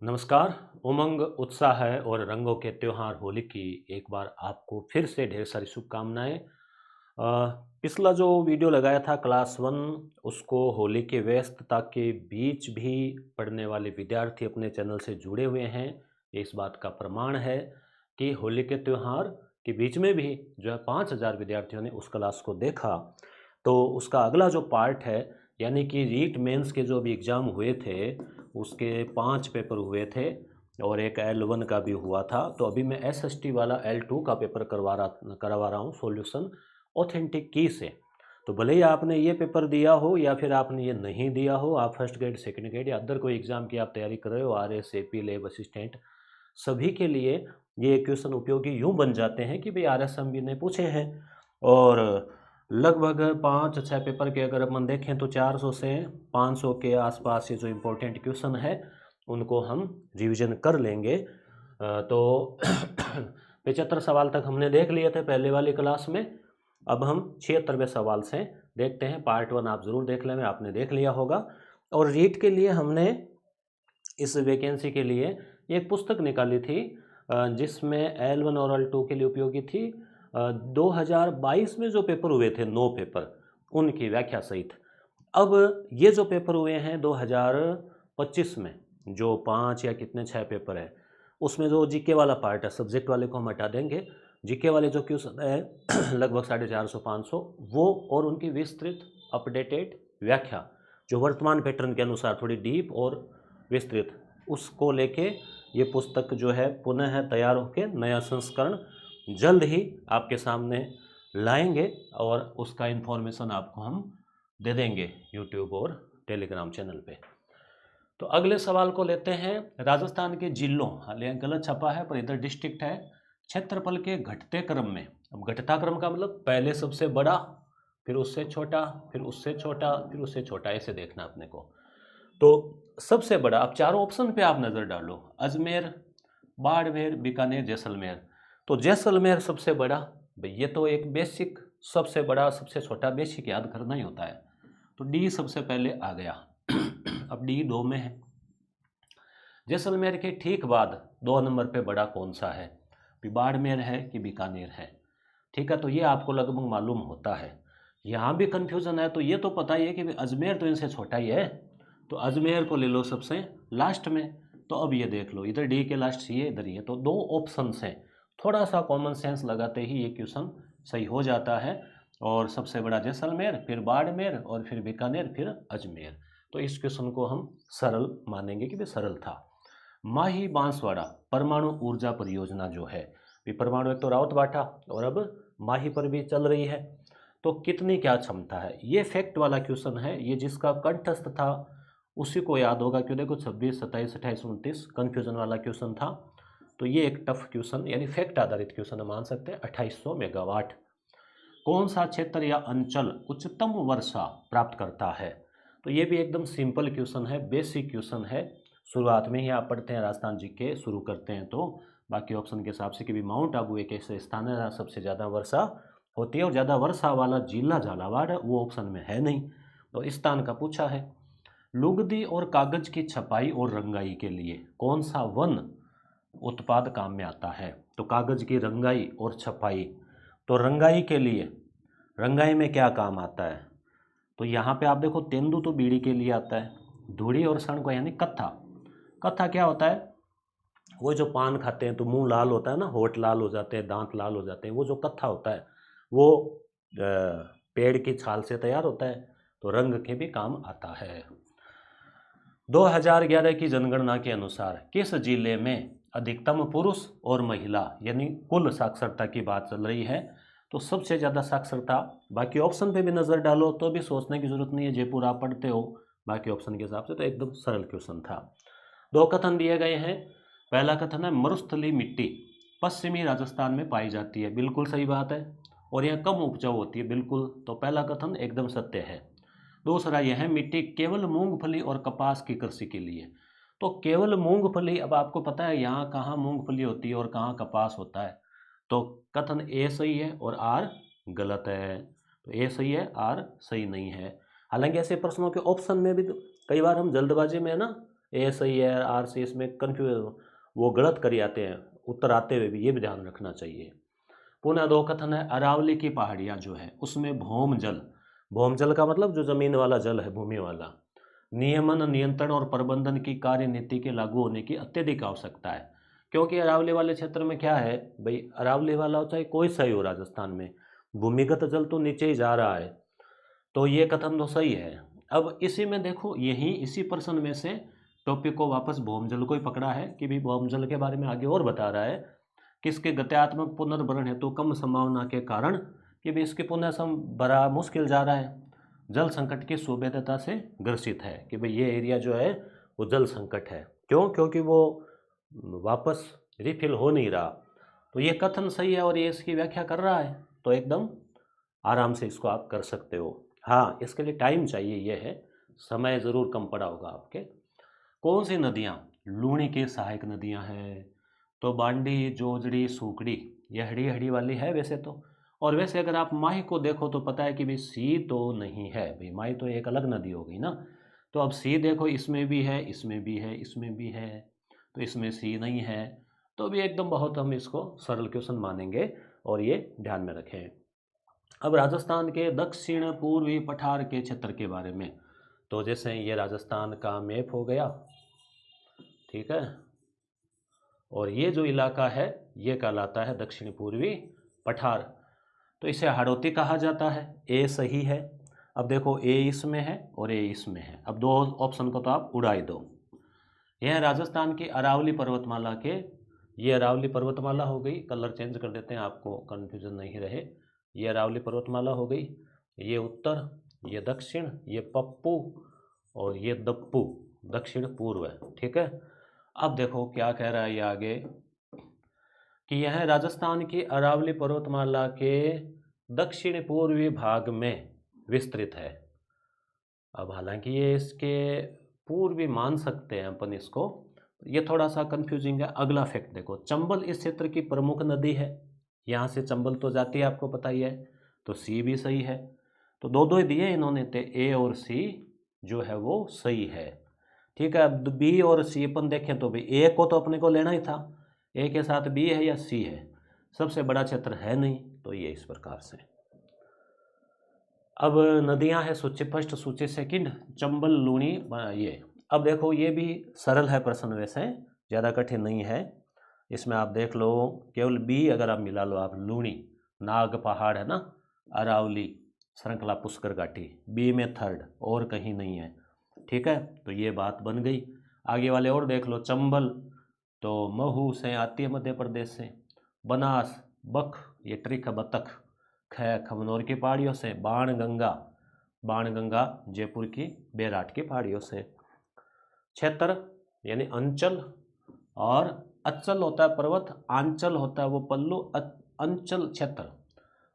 नमस्कार। उमंग, उत्साह है और रंगों के त्योहार होली की एक बार आपको फिर से ढेर सारी शुभकामनाएं। पिछला जो वीडियो लगाया था क्लास वन, उसको होली के व्यस्तता के बीच भी पढ़ने वाले विद्यार्थी अपने चैनल से जुड़े हुए हैं। ये इस बात का प्रमाण है कि होली के त्यौहार के बीच में भी जो है 5,000 विद्यार्थियों ने उस क्लास को देखा। तो उसका अगला जो पार्ट है, यानी कि रीट मेंस के जो भी एग्ज़ाम हुए थे, उसके 5 पेपर हुए थे और एक L1 का भी हुआ था। तो अभी मैं SST वाला L2 का पेपर करवा रहा हूँ सॉल्यूशन ऑथेंटिक की से। तो भले ही आपने ये पेपर दिया हो या फिर आपने ये नहीं दिया हो, आप फर्स्ट ग्रेड, सेकंड ग्रेड या अदर कोई एग्ज़ाम की आप तैयारी कर रहे हो, RS, AP, लैब असिस्टेंट, सभी के लिए ये क्वेश्चन उपयोगी यूँ बन जाते हैं कि भाई RSMB ने पूछे हैं। और लगभग 5-6 पेपर के अगर अपन देखें तो 400 से 500 के आसपास ये जो इम्पोर्टेंट क्वेश्चन है उनको हम रिवीजन कर लेंगे। तो 75 सवाल तक हमने देख लिए थे पहले वाली क्लास में। अब हम 76वें सवाल से देखते हैं। पार्ट 1 आप ज़रूर देख लें, आपने देख लिया होगा। और रीट के लिए हमने इस वैकेंसी के लिए एक पुस्तक निकाली थी जिसमें L1 और L2 के लिए उपयोगी थी। 2022 में जो पेपर हुए थे 9 पेपर, उनकी व्याख्या सहित। अब ये जो पेपर हुए हैं 2025 में, जो 5 या कितने 6 पेपर है, उसमें जो जीके वाला पार्ट है, सब्जेक्ट वाले को हम हटा देंगे। जीके वाले जो क्वेश्चन है लगभग 450-500, वो और उनकी विस्तृत अपडेटेड व्याख्या जो वर्तमान पैटर्न के अनुसार थोड़ी डीप और विस्तृत, उसको लेके ये पुस्तक जो है पुनः तैयार होकर नया संस्करण जल्द ही आपके सामने लाएंगे और उसका इन्फॉर्मेशन आपको हम दे देंगे यूट्यूब और टेलीग्राम चैनल पे। तो अगले सवाल को लेते हैं। राजस्थान के जिलों, हालांकि गलत छपा है पर इधर डिस्ट्रिक्ट है, क्षेत्रफल के घटते क्रम में। अब घटता क्रम का मतलब पहले सबसे बड़ा, फिर उससे छोटा, फिर उससे छोटा, फिर उससे छोटा, ऐसे देखना अपने को। तो सबसे बड़ा, अब चारों ऑप्शन पे आप नज़र डालो, अजमेर, बाड़मेर, बीकानेर, जैसलमेर। तो जैसलमेर सबसे बड़ा, भाई ये तो एक बेसिक, सबसे बड़ा सबसे छोटा बेसिक याद करना ही होता है। तो डी सबसे पहले आ गया। अब डी 2 में है। जैसलमेर के ठीक बाद 2 नंबर पे बड़ा कौन सा है, बाड़मेर है कि बीकानेर है। ठीक है, तो ये आपको लगभग मालूम होता है। यहाँ भी कन्फ्यूज़न है, तो ये तो पता ही है कि अजमेर तो इनसे छोटा ही है, तो अजमेर को ले लो सबसे लास्ट में। तो अब ये देख लो, इधर डी के लास्ट सी है, इधर ये, तो 2 ऑप्शन हैं। थोड़ा सा कॉमन सेंस लगाते ही ये क्वेश्चन सही हो जाता है। और सबसे बड़ा जैसलमेर, फिर बाड़मेर, और फिर बीकानेर, फिर अजमेर। तो इस क्वेश्चन को हम सरल मानेंगे कि भाई सरल था। माही बांसवाड़ा परमाणु ऊर्जा परियोजना जो है, परमाणु एक तो रावतबाटा और अब माही पर भी चल रही है, तो कितनी क्या क्षमता है, ये फैक्ट वाला क्वेश्चन है। ये जिसका कंठस्थ था उसी को याद होगा, क्यों देखो 26, 27, 28, 29 कन्फ्यूजन वाला क्वेश्चन था। तो ये एक टफ क्वेश्चन, यानी फैक्ट आधारित क्वेश्चन मान सकते हैं। 2800 मेगावाट कौन सा क्षेत्र या अंचल उच्चतम वर्षा प्राप्त करता है। तो ये भी एकदम सिंपल क्वेश्चन है, बेसिक क्वेश्चन है। शुरुआत में ही आप पढ़ते हैं राजस्थान जी के शुरू करते हैं तो बाकी ऑप्शन के हिसाब से कि भी माउंट आबू एक ऐसे स्थान है जहाँ सबसे ज़्यादा वर्षा होती है, और ज़्यादा वर्षा वाला जिला झालावाड़ है, वो ऑप्शन में है नहीं, तो इस स्थान का पूछा है। लुगदी और कागज की छपाई और रंगाई के लिए कौन सा वन उत्पाद काम में आता है। तो कागज की रंगाई और छपाई, तो रंगाई के लिए, रंगाई में क्या काम आता है, तो यहाँ पे आप देखो तेंदू तो बीड़ी के लिए आता है, धूड़ी और सण को यानी कत्था। कत्था क्या होता है, वो जो पान खाते हैं तो मुंह लाल होता है ना, होठ लाल हो जाते हैं, दांत लाल हो जाते हैं, वो जो कत्था होता है वो पेड़ की छाल से तैयार होता है, तो रंग के भी काम आता है। 2011 की जनगणना के अनुसार किस जिले में अधिकतम पुरुष और महिला यानी कुल साक्षरता की बात चल रही है। तो सबसे ज़्यादा साक्षरता, बाकी ऑप्शन पे भी नज़र डालो तो भी सोचने की जरूरत नहीं है, जयपुर आप पढ़ते हो बाकी ऑप्शन के हिसाब से, तो एकदम सरल क्वेश्चन था। 2 कथन दिए गए हैं। पहला कथन है मरुस्थली मिट्टी पश्चिमी राजस्थान में पाई जाती है, बिल्कुल सही बात है, और यह कम उपजाऊ होती है, बिल्कुल, तो पहला कथन एकदम सत्य है। दूसरा यह है मिट्टी केवल मूंगफली और कपास की कृषि के लिए। तो केवल मूंगफली, अब आपको पता है यहाँ कहाँ मूंगफली होती है और कहाँ कपास होता है, तो कथन ए सही है और आर गलत है। तो ए सही है, आर सही नहीं है। हालांकि ऐसे प्रश्नों के ऑप्शन में भी तो कई बार हम जल्दबाजी में ना ए सही है, आर सी, इसमें कन्फ्यूज वो गलत कर आते हैं उत्तर आते हुए भी, ये भी ध्यान रखना चाहिए। पुनः दो कथन है, अरावली की पहाड़ियाँ जो है उसमें भौम जल, भौम जल का मतलब जो जमीन वाला जल है, भूमि वाला, नियमन, नियंत्रण और प्रबंधन की कार्यनीति के लागू होने की अत्यधिक आवश्यकता है। क्योंकि अरावली वाले क्षेत्र में क्या है भाई, अरावली वाला हो चाहे कोई सही हो राजस्थान में, भूमिगत जल तो नीचे ही जा रहा है, तो ये कथन तो सही है। अब इसी में देखो, यही इसी प्रश्न में से टॉपिक को वापस भौमजल को ही पकड़ा है कि भाई भौमजल के बारे में आगे और बता रहा है कि इसके गत्यात्मक पुनर्भरण हेतु कम संभावना के कारण कि भाई इसके पुनः बड़ा मुश्किल जा रहा है, जल संकट की सुभेद्यता से ग्रसित है कि भाई ये एरिया जो है वो जल संकट है। क्यों? क्योंकि वो वापस रिफिल हो नहीं रहा। तो ये कथन सही है और ये इसकी व्याख्या कर रहा है, तो एकदम आराम से इसको आप कर सकते हो। हाँ, इसके लिए टाइम चाहिए, ये है, समय ज़रूर कम पड़ा होगा आपके। कौन सी नदियाँ लूणी की सहायक नदियाँ हैं? तो बांडी, जोजड़ी, सूकड़ी, ये हड़ी हड़ी वाली है वैसे तो। और वैसे अगर आप माही को देखो तो पता है कि भाई सी तो नहीं है, भाई माही तो एक अलग नदी हो गई ना। तो अब सी देखो, इसमें भी है, इसमें भी है, इसमें भी है, तो इसमें सी नहीं है। तो भी एकदम बहुत हम इसको सरल क्वेश्चन मानेंगे और ये ध्यान में रखें। अब राजस्थान के दक्षिण पूर्वी पठार के क्षेत्र के बारे में, तो जैसे ये राजस्थान का मैप हो गया, ठीक है, और ये जो इलाका है ये कहलाता है दक्षिण पूर्वी पठार। तो इसे हाड़ौती कहा जाता है, ए सही है। अब देखो, ए इसमें है और ए इसमें है, अब दो ऑप्शन को तो आप उड़ा ही दो। यह राजस्थान की अरावली पर्वतमाला के, ये अरावली पर्वतमाला हो गई, कलर चेंज कर देते हैं आपको कन्फ्यूजन नहीं रहे। ये अरावली पर्वतमाला हो गई, ये उत्तर, ये दक्षिण, ये पप्पू और ये दप्पू, दक्षिण पूर्व है, ठीक है। अब देखो क्या कह रहा है ये आगे कि यह राजस्थान की अरावली पर्वतमाला के दक्षिण पूर्वी भाग में विस्तृत है। अब हालांकि ये इसके पूर्वी मान सकते हैं अपन इसको, ये थोड़ा सा कंफ्यूजिंग है। अगला फैक्ट देखो, चंबल इस क्षेत्र की प्रमुख नदी है, यहाँ से चंबल तो जाती है, आपको पता ही है, तो सी भी सही है। तो दो दो ही दिए इन्होंने, तो ए और सी जो है वो सही है, ठीक है। अब बी और सी अपन देखें तो भाई ए को तो अपने को लेना ही था, ए के साथ बी है या सी है, सबसे बड़ा क्षेत्र है नहीं, तो ये इस प्रकार से। अब नदियां हैं सूची फर्स्ट, सूची सेकंड, चंबल, लूणी, ये। अब देखो ये भी सरल है प्रश्न, वैसे ज़्यादा कठिन नहीं है। इसमें आप देख लो, केवल बी अगर आप मिला लो, आप लूणी, नाग पहाड़ है ना, अरावली, श्रृंखला पुष्कर घाटी, बी में थर्ड, और कहीं नहीं है, ठीक है। तो ये बात बन गई। आगे वाले और देख लो, चंबल तो महू से आती है मध्य प्रदेश से, बनास, बख, ये ट्रिक है बतख, ख खमनौर की पहाड़ियों से, बाणगंगा, बाणगंगा जयपुर की बैराट की पहाड़ियों से। क्षेत्र यानी अंचल, और अचल होता है पर्वत, आंचल होता है वो पल्लू, अंचल क्षेत्र,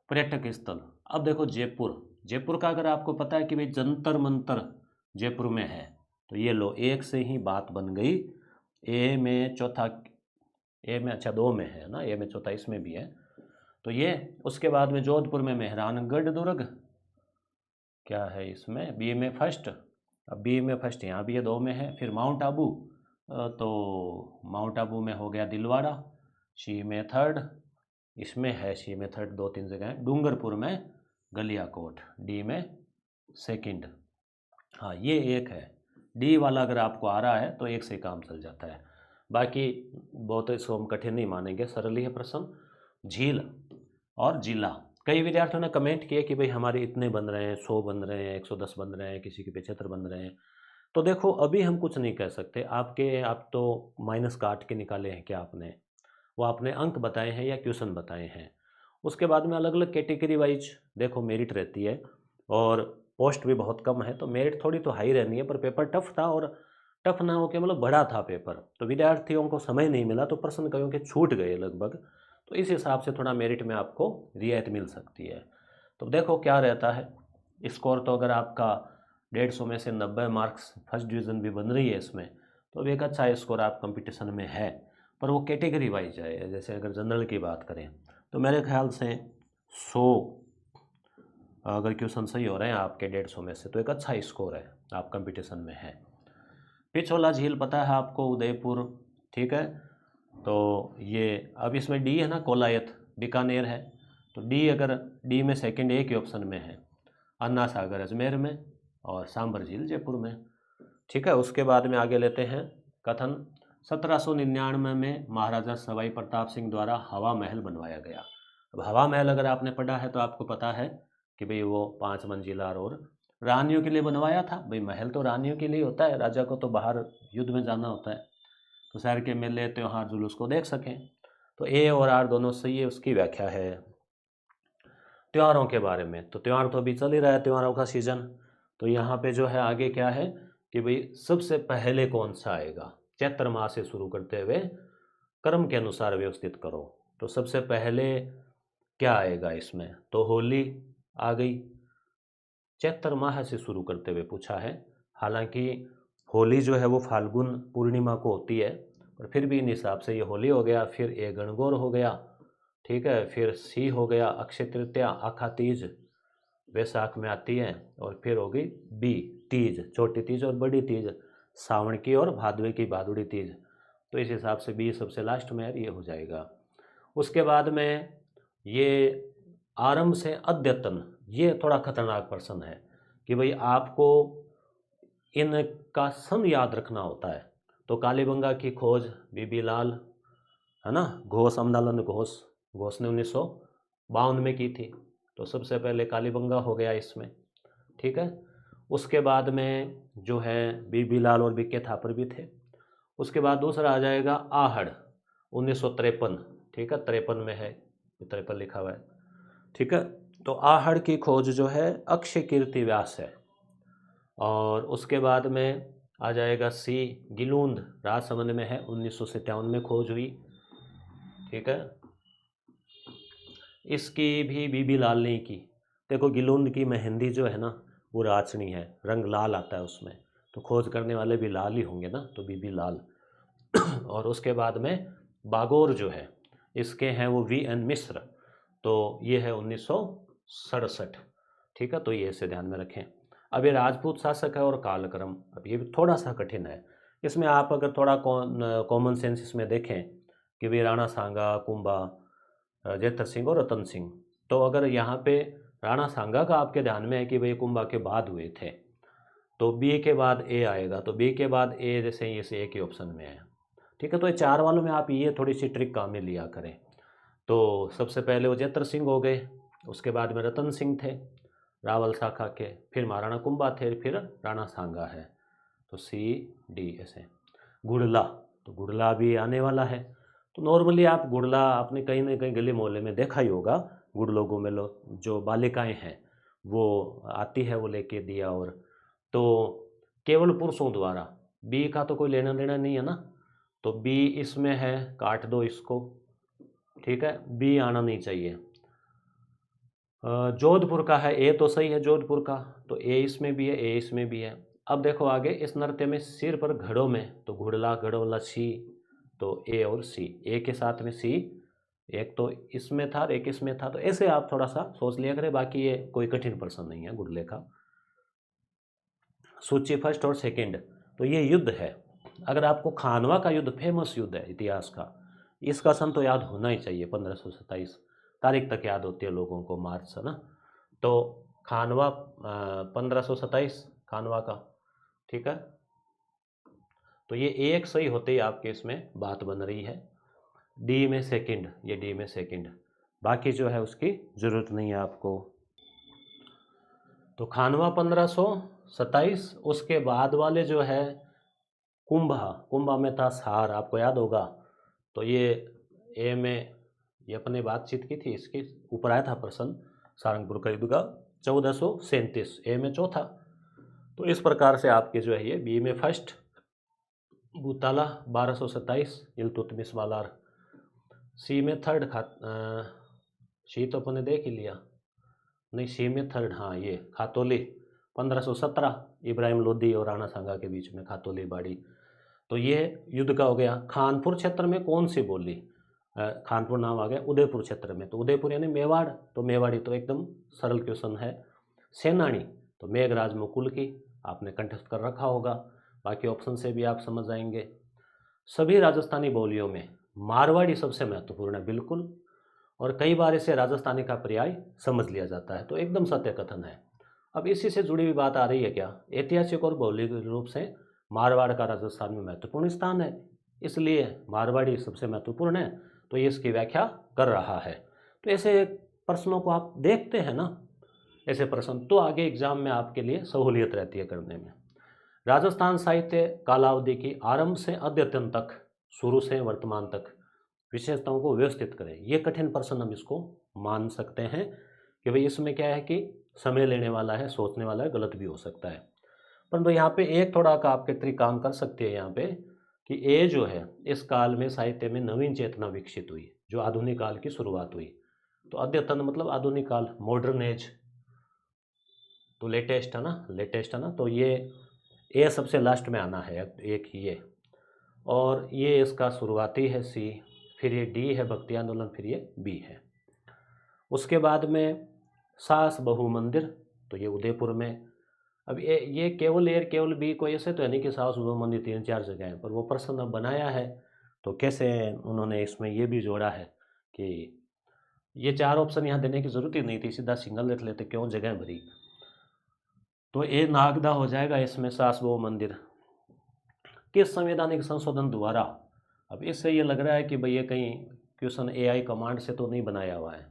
पर्यटक स्थल। अब देखो जयपुर, जयपुर का अगर आपको पता है कि भाई जंतर मंतर जयपुर में है, तो ये लो, एक से ही बात बन गई। ए में चौथा, ए में अच्छा दो में है ना, ए में चौथा इसमें भी है, तो ये। उसके बाद में जोधपुर में मेहरानगढ़ दुर्ग, क्या है इसमें, बी में फर्स्ट, अब बी में फर्स्ट यहाँ भी ये दो में है। फिर माउंट आबू, तो माउंट आबू में हो गया दिलवाड़ा, सी में थर्ड, इसमें है सी में थर्ड, दो तीन जगह है। डूंगरपुर में गलियाकोट, डी में सेकंड। हाँ ये एक है, डी वाला अगर आपको आ रहा है तो एक से काम चल जाता है, बाकी बहुत इसको हम कठिन नहीं मानेंगे, सरल ही है प्रश्न। झील और जिला, कई विद्यार्थियों ने कमेंट किए कि भाई हमारे इतने बन रहे हैं, 100 बन रहे हैं, 110 बन रहे हैं, किसी के 75 बन रहे हैं। तो देखो अभी हम कुछ नहीं कह सकते आपके, आप तो माइनस काट के निकाले हैं क्या आपने, वो आपने अंक बताए हैं या क्वेश्चन बताए हैं। उसके बाद में अलग अलग कैटेगरी वाइज देखो मेरिट रहती है, और पोस्ट भी बहुत कम है, तो मेरिट थोड़ी तो हाई रहनी है, पर पेपर टफ था, और टफ ना हो के मतलब बड़ा था पेपर, तो विद्यार्थियों को समय नहीं मिला, तो प्रश्न कहीं के छूट गए लगभग, तो इस हिसाब से थोड़ा मेरिट में आपको रियायत मिल सकती है। तो देखो क्या रहता है स्कोर, तो अगर आपका 150 में से 90 मार्क्स, फर्स्ट डिवीज़न भी बन रही है इसमें, तो एक अच्छा स्कोर आप कंपटीशन में है। पर वो कैटेगरी वाइज है, जैसे अगर जनरल की बात करें तो मेरे ख्याल से 100 अगर क्वेश्चन सही हो रहे हैं आपके 150 में से, तो एक अच्छा स्कोर है, आप कंपटीशन में हैं। पिछोला झील पता है आपको, उदयपुर, ठीक है। तो ये अब इसमें डी है ना, कोलायत बीकानेर है, तो डी, अगर डी में सेकंड एक ही ऑप्शन में है। अन्ना सागर अजमेर में और सांबर झील जयपुर में, ठीक है। उसके बाद में आगे लेते हैं कथन। 1799 में महाराजा सवाई प्रताप सिंह द्वारा हवा महल बनवाया गया। अब हवा महल अगर आपने पढ़ा है तो आपको पता है कि भाई वो 5 मंजिला और रानियों के लिए बनवाया था। भाई महल तो रानियों के लिए होता है, राजा को तो बाहर युद्ध में जाना होता है, तो शहर के मेले त्योहार जुलूस को देख सकें। तो ए और आर दोनों सही है, उसकी व्याख्या है। त्योहारों के बारे में, तो त्यौहार तो अभी चल ही रहा है, त्योहारों का सीजन। तो यहाँ पे जो है आगे क्या है कि भाई सबसे पहले कौन सा आएगा, चैत्र माह से शुरू करते हुए क्रम के अनुसार व्यवस्थित करो। तो सबसे पहले क्या आएगा इसमें, तो होली आ गई, चैत्र माह से शुरू करते हुए पूछा है। हालांकि होली जो है वो फाल्गुन पूर्णिमा को होती है, पर फिर भी इन हिसाब से ये होली हो गया। फिर ए गणगौर हो गया, ठीक है। फिर सी हो गया अक्षय तृतीया, आखा तीज वैसाख में आती है। और फिर होगी बी तीज, छोटी तीज और बड़ी तीज, सावन की और भादवे की भादुड़ी तीज। तो इस हिसाब से बी सबसे लास्ट में ये हो जाएगा। उसके बाद में ये आरंभ से अद्यतन, ये थोड़ा खतरनाक प्रश्न है कि भाई आपको इनका सन याद रखना होता है। तो कालीबंगा की खोज बीबी लाल, है ना, घोष अमदालन घोष ने 1952 में की थी। तो सबसे पहले कालीबंगा हो गया इसमें, ठीक है। उसके बाद में जो है बीबी लाल और बीके थापर भी थे। उसके बाद दूसरा आ जाएगा आहड़ 1953, ठीक है, 53 में है, 53 लिखा हुआ है, ठीक है। तो आहड़ की खोज जो है अक्षय कीर्ति व्यास है। और उसके बाद में आ जाएगा सी गिलूंद, राजसमंद में है, 1957 में खोज हुई, ठीक है। इसकी भी बीबी लाल ने की। देखो गिलूंद की मेहंदी जो है ना वो राचनी है, रंग लाल आता है उसमें, तो खोज करने वाले भी लाल ही होंगे ना, तो बीबी लाल। और उसके बाद में बागोर जो है इसके हैं वो वी एन मिश्र, तो ये है 1967, ठीक है। तो ये इसे ध्यान में रखें। अब ये राजपूत शासक है और कालक्रम, अब ये भी थोड़ा सा कठिन है। इसमें आप अगर थोड़ा कॉमन सेंस इसमें देखें कि वे राणा सांगा, कुंभा, जैतर सिंह और रतन सिंह, तो अगर यहाँ पे राणा सांगा का आपके ध्यान में है कि भाई कुंभा के बाद हुए थे, तो बी के बाद ए आएगा, तो बी के बाद ए जैसे ये से ए के ऑप्शन में है, ठीक है। तो ये 4 वालों में आप ये थोड़ी सी ट्रिक काम में लिया करें। तो सबसे पहले वो जैतर सिंह हो गए, उसके बाद में रतन सिंह थे रावल शाखा के, फिर महाराणा कुंभा थे, फिर राणा सांगा है। तो सी डी ऐसे। गुड़ला, तो गुड़ला भी आने वाला है। तो नॉर्मली आप गुड़ला आपने कहीं ना कहीं गली मोहल्ले में देखा ही होगा। गुड़ लोगों में जो बालिकाएं हैं वो आती है, वो लेके दिया, और तो केवल पुरुषों द्वारा, बी का तो कोई लेना देना नहीं है ना, तो बी इसमें है, काट दो इसको, ठीक है। बी आना नहीं चाहिए। जोधपुर का है, ए तो सही है जोधपुर का, तो ए इसमें भी है, ए इसमें भी है। अब देखो आगे इस नृत्य में सिर पर घड़ों में, तो घुड़ला घड़ोला सी, तो ए और सी, ए के साथ में सी, एक तो इसमें था एक इसमें था, तो ऐसे आप थोड़ा सा सोच लिया करें। बाकी ये कोई कठिन प्रश्न नहीं है गुड़ले का। सूची फर्स्ट और सेकंड, तो ये युद्ध है। अगर आपको खानवा का युद्ध फेमस युद्ध है इतिहास का, इसका सन तो याद होना ही चाहिए, 1527 तारीख तक याद होती है लोगों को, मार्च है ना। तो खानवा 1527 खानवा का, ठीक है। तो ये एक सही होते ही आपके इसमें बात बन रही है। डी में सेकंड, ये डी में सेकंड, बाकी जो है उसकी ज़रूरत नहीं है आपको। तो खानवा 1527, उसके बाद वाले जो है कुंभा, कुंभा में था सार, आपको याद होगा। तो ये ए में ये अपने बातचीत की थी, इसके ऊपर आया था प्रश्न, सारंगपुर का युद्ध का 1437, ए में चौथा। तो इस प्रकार से आपके जो है ये बी में फर्स्ट भूताला 1227 इल्तुतमिश वालार, सी में थर्ड सी तो अपने देख ही लिया, नहीं सी में थर्ड, हाँ ये खातोली 1517 इब्राहिम लोदी और राणा सांगा के बीच में खातोली बाड़ी। तो ये युद्ध का हो गया। खानपुर क्षेत्र में कौन सी बोली, खानपुर नाम आ गया उदयपुर क्षेत्र में, तो उदयपुर यानी मेवाड़, तो मेवाड़ी तो एकदम सरल क्वेश्चन है। सेनानी, तो मेघराज मुकुल की आपने कंठस्थ कर रखा होगा। बाकी ऑप्शन से भी आप समझ जाएंगे। सभी राजस्थानी बोलियों में मारवाड़ी सबसे महत्वपूर्ण है, बिल्कुल। और कई बार इसे राजस्थानी का पर्याय समझ लिया जाता है, तो एकदम सत्य कथन है। अब इसी से जुड़ी हुई बात आ रही है क्या, ऐतिहासिक और भौगोलिक रूप से मारवाड़ का राजस्थान में महत्वपूर्ण स्थान है, इसलिए मारवाड़ी सबसे महत्वपूर्ण है, तो ये इसकी व्याख्या कर रहा है। तो ऐसे प्रश्नों को आप देखते हैं ना, ऐसे प्रश्न तो आगे एग्जाम में आपके लिए सहूलियत रहती है करने में। राजस्थान साहित्य कालावधि की आरंभ से अद्यतन तक, शुरू से वर्तमान तक विशेषताओं को व्यवस्थित करें। ये कठिन प्रश्न हम इसको मान सकते हैं कि भाई इसमें क्या है कि समय लेने वाला है, सोचने वाला है, गलत भी हो सकता है। परंतु यहाँ पे एक थोड़ा का आपके तरीके काम कर सकती है यहाँ पे कि ये जो है इस काल में साहित्य में नवीन चेतना विकसित हुई, जो आधुनिक काल की शुरुआत हुई। तो अद्यतन मतलब आधुनिक काल, मॉडर्न एज, तो लेटेस्ट है ना, लेटेस्ट है ना, तो ये सबसे लास्ट में आना है एक ये, और ये इसका शुरुआती है सी, फिर ये डी है भक्ति आंदोलन, फिर ये बी है। उसके बाद में सास बहु मंदिर, तो ये उदयपुर में। अब ये केवल बी को ऐसे तो है नहीं कि सास बहु मंदिर 3-4 जगह हैं, पर वो प्रश्न अब बनाया है तो कैसे उन्होंने इसमें ये भी जोड़ा है कि ये 4 ऑप्शन यहाँ देने की जरूरत ही नहीं थी, सीधा सिंगल लिख लेते, क्यों जगह भरी। तो ये नागदा हो जाएगा इसमें, सास बहु मंदिर। किस संवैधानिक संशोधन द्वारा, अब इससे ये लग रहा है कि भाई ये कहीं क्वेश्चन एआई कमांड से तो नहीं बनाया हुआ है,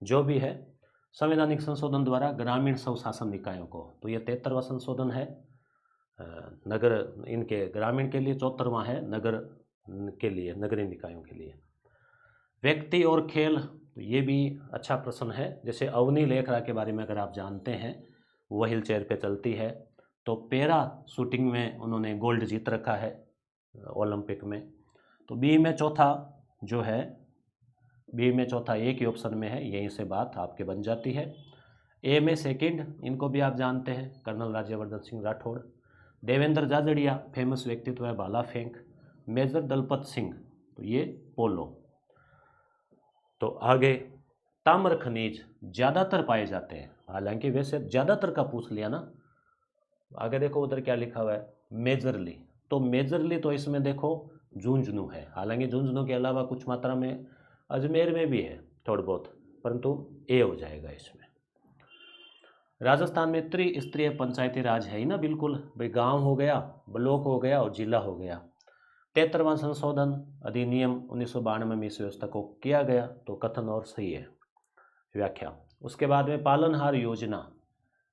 जो भी है संवैधानिक संशोधन द्वारा ग्रामीण स्वशासन निकायों को, तो ये 73वां संशोधन है नगर इनके ग्रामीण के लिए, 74वां है नगर के लिए, नगरीय निकायों के लिए। व्यक्ति और खेल, तो ये भी अच्छा प्रश्न है। जैसे अवनी लेखरा के बारे में अगर आप जानते हैं, वो व्हील चेयर पे चलती है, तो पैरा शूटिंग में उन्होंने गोल्ड जीत रखा है ओलंपिक में। तो बी में चौथा जो है, बी में चौथा एक ही ऑप्शन में है, यहीं से बात आपके बन जाती है। ए में सेकंड, इनको भी आप जानते हैं, कर्नल राज्यवर्धन सिंह राठौड़। देवेंद्र जाजड़िया फेमस व्यक्तित्व है, भाला फेंक। मेजर दलपत सिंह, तो ये पोलो। तो आगे ताम्र खनिज ज़्यादातर पाए जाते हैं, हालांकि वैसे ज़्यादातर का पूछ लिया ना। आगे देखो उधर क्या लिखा हुआ है, मेजरली। तो मेजरली तो इसमें देखो झुंझुनू है, हालांकि झुंझुनू के अलावा कुछ मात्रा में अजमेर में भी है थोड़ा बहुत, परंतु ए हो जाएगा इसमें। राजस्थान में त्रिस्तरीय पंचायती राज है ही ना, बिल्कुल भाई, गांव हो गया, ब्लॉक हो गया और जिला हो गया। 73वां संशोधन अधिनियम 1992 में इस व्यवस्था को किया गया, तो कथन और सही है व्याख्या। उसके बाद में पालनहार योजना,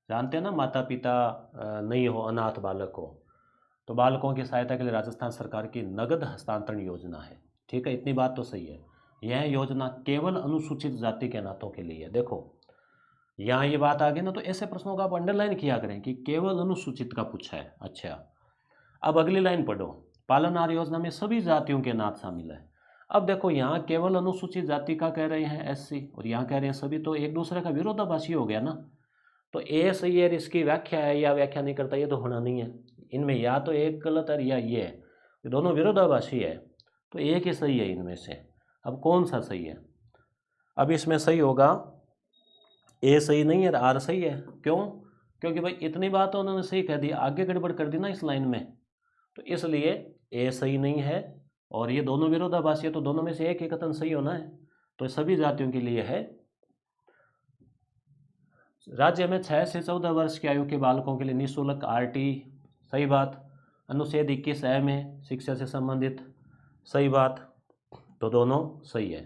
जानते हैं ना, माता पिता नहीं हो, अनाथ बालक हो, तो बालकों की सहायता के लिए राजस्थान सरकार की नगद हस्तांतरण योजना है। ठीक है, इतनी बात तो सही है। यह योजना केवल अनुसूचित जाति के अनाथों के लिए है। देखो यहाँ ये बात आ गई ना, तो ऐसे प्रश्नों का आप अंडरलाइन किया करें कि केवल अनुसूचित का पूछा है। अच्छा, अब अगली लाइन पढ़ो, पालनहार योजना में सभी जातियों के अनाथ शामिल है। अब देखो यहाँ केवल अनुसूचित जाति का कह रहे हैं एससी, और यहाँ कह रहे हैं सभी, तो एक दूसरे का विरोधाभासी हो गया ना। तो ए सही है, इसकी व्याख्या है या व्याख्या नहीं करता, ये तो होना नहीं है। इनमें या तो एक गलत है या ये है, ये दोनों विरोधाभासी है, तो एक ही सही है इनमें से। अब कौन सा सही है, अब इसमें सही होगा ए सही नहीं है, आर सही है। क्यों, क्योंकि भाई इतनी बात तो उन्होंने सही कह दी, आगे गड़बड़ कर दी ना इस लाइन में, तो इसलिए ए सही नहीं है, और ये दोनों विरोधाभासी है, तो दोनों में से एक ही कथन सही होना है। तो सभी जातियों के लिए है। राज्य में 6 से 14 वर्ष की आयु के बालकों के लिए निःशुल्क आरटी, सही बात। अनुच्छेद 21 ए में शिक्षा से संबंधित, सही बात। तो दोनों सही है।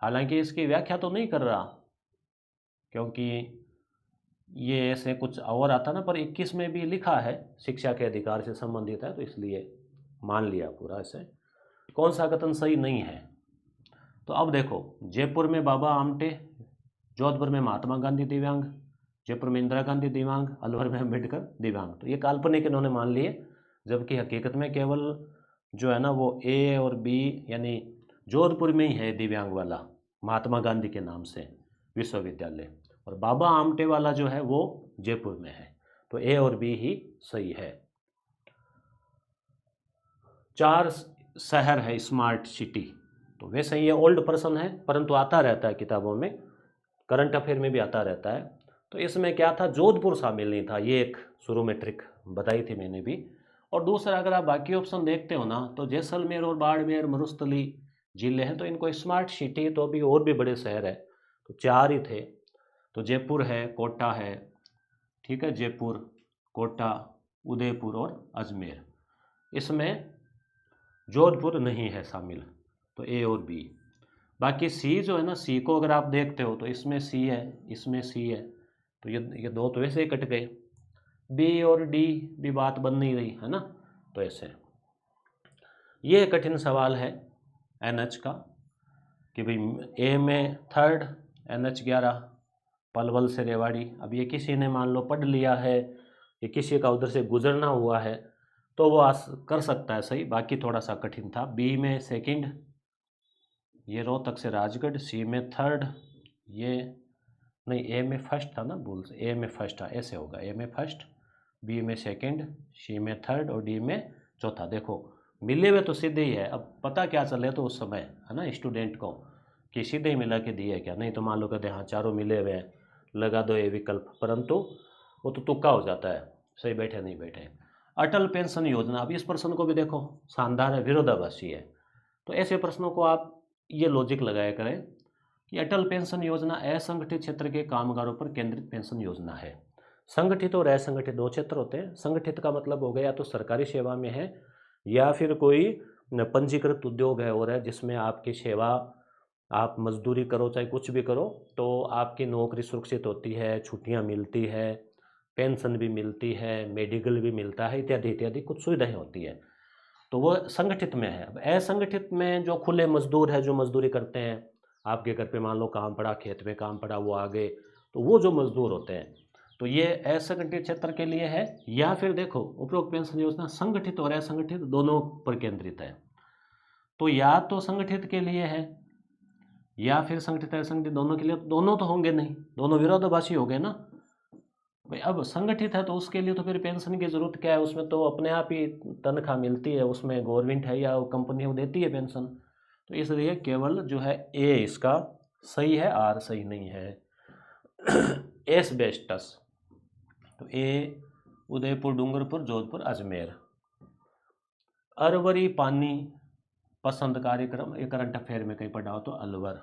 हालांकि इसकी व्याख्या तो नहीं कर रहा, क्योंकि ये ऐसे कुछ और आता ना, पर 21 में भी लिखा है शिक्षा के अधिकार से संबंधित है, तो इसलिए मान लिया पूरा ऐसे। कौन सा कथन सही नहीं है, तो अब देखो, जयपुर में बाबा आमटे, जोधपुर में महात्मा गांधी दिव्यांग, जयपुर में इंदिरा गांधी दिव्यांग, अलवर में अम्बेडकर दिव्यांग, तो ये काल्पनिक इन्होंने मान लिए, जबकि हकीकत में केवल जो है ना वो ए और बी, यानी जोधपुर में ही है दिव्यांग वाला, महात्मा गांधी के नाम से विश्वविद्यालय, और बाबा आमटे वाला जो है वो जयपुर में है। तो ए और बी ही सही है। 4 शहर है स्मार्ट सिटी, तो वैसे ये ओल्ड पर्सन है, परंतु आता रहता है किताबों में, करंट अफेयर में भी आता रहता है। तो इसमें क्या था, जोधपुर शामिल नहीं था, ये एक शुरू में ट्रिक बताई थी मैंने भी। और दूसरा अगर आप बाकी ऑप्शन देखते हो ना, तो जैसलमेर और बाड़मेर मरुस्थली जिले हैं, तो इनको स्मार्ट सिटी, तो अभी और भी बड़े शहर है, तो 4 ही थे। तो जयपुर है, कोटा है, ठीक है, जयपुर, कोटा, उदयपुर और अजमेर। इसमें जोधपुर नहीं है शामिल, तो ए और बी। बाकी सी जो है ना, सी को अगर आप देखते हो तो इसमें सी है, इसमें सी है, तो ये दो तो वैसे ही कट गए। बी और डी भी बात बन नहीं रही है ना, तो ऐसे। ये कठिन सवाल है एनएच का कि भाई ए में 3rd NH11 पलवल से रेवाड़ी। अब ये किसी ने मान लो पढ़ लिया है, ये किसी का उधर से गुजरना हुआ है, तो वो कर सकता है सही, बाकी थोड़ा सा कठिन था। बी में 2nd, ये रोहतक से राजगढ़। सी में 3rd, ये नहीं, ए में 1st था ना, भूल से, ए में 1st था, ऐसे होगा, ए में 1st, बी में 2nd, सी में 3rd और डी में 4था। देखो मिले हुए तो सीधे ही है। अब पता क्या चले तो उस समय है ना स्टूडेंट को कि सीधे ही मिला के दिए क्या, नहीं तो मान लो कहते हाँ चारों मिले हुए हैं, लगा दो ये विकल्प, परंतु वो तो तुक्का हो जाता है, सही बैठे नहीं बैठे। अटल पेंशन योजना, अब इस प्रश्न को भी देखो, शानदार है, विरोधाभासी है। तो ऐसे प्रश्नों को आप ये लॉजिक लगाया करें कि अटल पेंशन योजना असंगठित क्षेत्र के कामगारों पर केंद्रित पेंशन योजना है। संगठित और असंगठित दो क्षेत्र होते हैं। संगठित का मतलब हो गया या तो सरकारी सेवा में है या फिर कोई पंजीकृत उद्योग है और है जिसमें आपकी सेवा, आप मजदूरी करो चाहे कुछ भी करो, तो आपकी नौकरी सुरक्षित होती है, छुट्टियां मिलती है, पेंशन भी मिलती है, मेडिकल भी मिलता है, इत्यादि इत्यादि कुछ सुविधाएं होती है, तो वो संगठित में है। अब असंगठित में जो खुले मजदूर है, जो मजदूरी करते हैं, आपके घर पे मान लो काम पड़ा, खेत में काम पड़ा, वो आ गए, तो वो जो मजदूर होते हैं, तो ये असंगठित क्षेत्र के लिए है। या फिर देखो उपरोक्त पेंशन योजना संगठित और असंगठित दोनों पर केंद्रित है, तो या तो संगठित के लिए है या फिर संगठित असंगठित दोनों के लिए, तो दोनों तो होंगे नहीं, दोनों विरोधाभासी हो गए ना भाई। अब संगठित है तो उसके लिए तो फिर पेंशन की जरूरत क्या है, उसमें तो अपने आप ही तनख्वाह मिलती है, उसमें गवर्नमेंट है या कंपनी वो देती है पेंशन। तो इसलिए केवल जो है ए इसका सही है, आर सही नहीं है। एस्बेस्टस, तो ए उदयपुर, डूंगरपुर, जोधपुर, अजमेर। अरवरी पानी पसंद कार्यक्रम, ये करंट अफेयर में कहीं पढ़ा हो तो अलवर।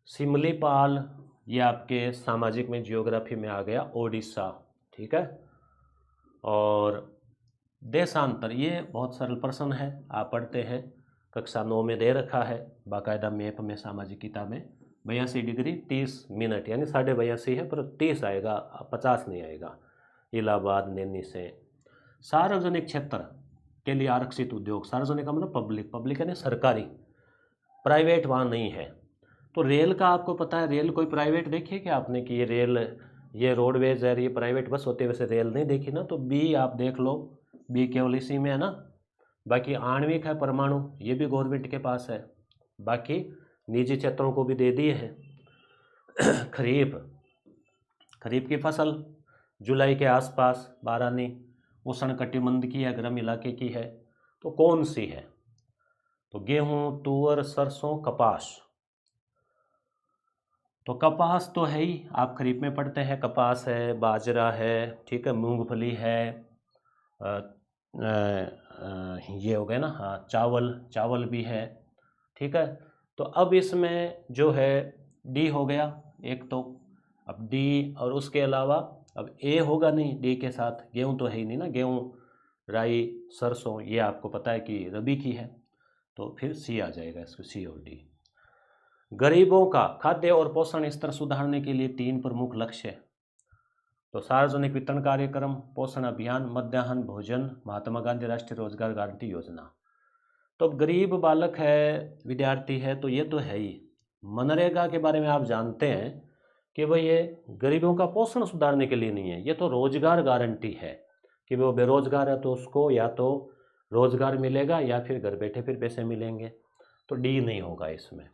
सिमलीपाल, ये आपके सामाजिक में जियोग्राफी में आ गया, ओडिशा, ठीक है। और देशांतर, ये बहुत सरल प्रश्न है, आप पढ़ते हैं, कक्षा 9 में दे रखा है बाकायदा मैप में, सामाजिक किताबें। 82 डिग्री 30 मिनट, यानी 82.5 है, पर 30 आएगा, 50 नहीं आएगा। इलाहाबाद, नैनी से। सार्वजनिक क्षेत्र के लिए आरक्षित उद्योग, सार्वजनिक का मतलब पब्लिक, पब्लिक यानी सरकारी, प्राइवेट वहाँ नहीं है। तो रेल का आपको पता है, रेल कोई प्राइवेट देखी है क्या आपने कि ये रेल, ये रोडवेज है, ये प्राइवेट बस होती है, वैसे रेल नहीं देखी ना, तो बी आप देख लो, बी केवल इसी में है ना। बाकी आणविक है, परमाणु, ये भी गवर्नमेंट के पास है, बाकी निजी क्षेत्रों को भी दे दिए हैं। खरीफ, खरीफ की फसल जुलाई के आसपास, बारानी, उष्ण कटिबंध की है, गर्म इलाके की है, तो कौन सी है, तो गेहूं, तुअर, सरसों, कपास। तो कपास तो है ही, आप खरीफ में पढ़ते हैं, कपास है, बाजरा है, ठीक है, मूंगफली है, अ, ये हो गया ना, हाँ, चावल, चावल भी है, ठीक है। तो अब इसमें जो है डी हो गया एक, तो अब डी, और उसके अलावा अब ए होगा नहीं डी के साथ, गेहूं तो है ही नहीं ना, गेहूं, राई, सरसों, ये आपको पता है कि रबी की है, तो फिर सी आ जाएगा इसको, सी और डी। गरीबों का खाद्य और पोषण स्तर सुधारने के लिए 3 प्रमुख लक्ष्य, तो सार्वजनिक वितरण कार्यक्रम, पोषण अभियान, मध्याह्न भोजन, महात्मा गांधी राष्ट्रीय रोजगार गारंटी योजना। तो अब गरीब बालक है, विद्यार्थी है, तो ये तो है ही। मनरेगा के बारे में आप जानते हैं कि भाई ये गरीबों का पोषण सुधारने के लिए नहीं है, ये तो रोजगार गारंटी है कि वो बेरोजगार है तो उसको या तो रोजगार मिलेगा या फिर घर बैठे फिर पैसे मिलेंगे, तो डी नहीं होगा इसमें,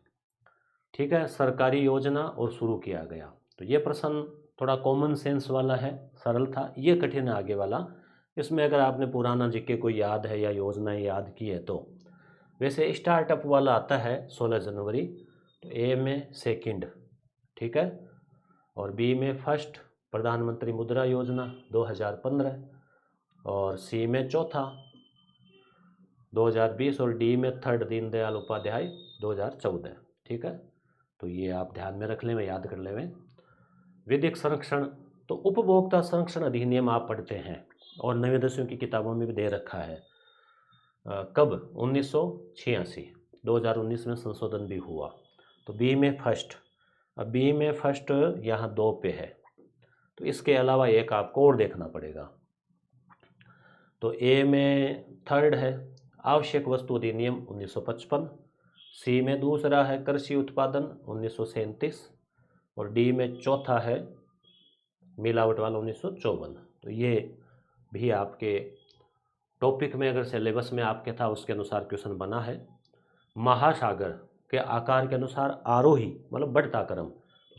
ठीक है। सरकारी योजना और शुरू किया गया, तो ये प्रश्न थोड़ा कॉमन सेंस वाला है, सरल था। ये कठिन है आगे वाला, इसमें अगर आपने पुराना जीके कोई याद है या योजनाएं याद की है तो। वैसे स्टार्टअप वाला आता है 16 जनवरी, तो ए में 2nd, ठीक है, और बी में 1st, प्रधानमंत्री मुद्रा योजना 2015, और सी में चौथा 2020 और डी में थर्ड दीनदयाल उपाध्याय 2014। ठीक है, तो ये आप ध्यान में रख लें, याद कर लें। विधिक संरक्षण, तो उपभोक्ता संरक्षण अधिनियम आप पढ़ते हैं और नवे दसवीं की किताबों में भी दे रखा है। कब? 1986, 2019 में संशोधन भी हुआ। तो बी में फर्स्ट, अब बी में फर्स्ट यहाँ 2 पे है, तो इसके अलावा एक आपको और देखना पड़ेगा। तो ए में थर्ड है आवश्यक वस्तु अधिनियम 1955, सी में दूसरा है कृषि उत्पादन 1937 और डी में चौथा है मिलावट वाला 1954। तो ये भी आपके टॉपिक में अगर सिलेबस में आपके था उसके अनुसार क्वेश्चन बना है। महासागर के आकार के अनुसार आरोही मतलब बढ़ता क्रम,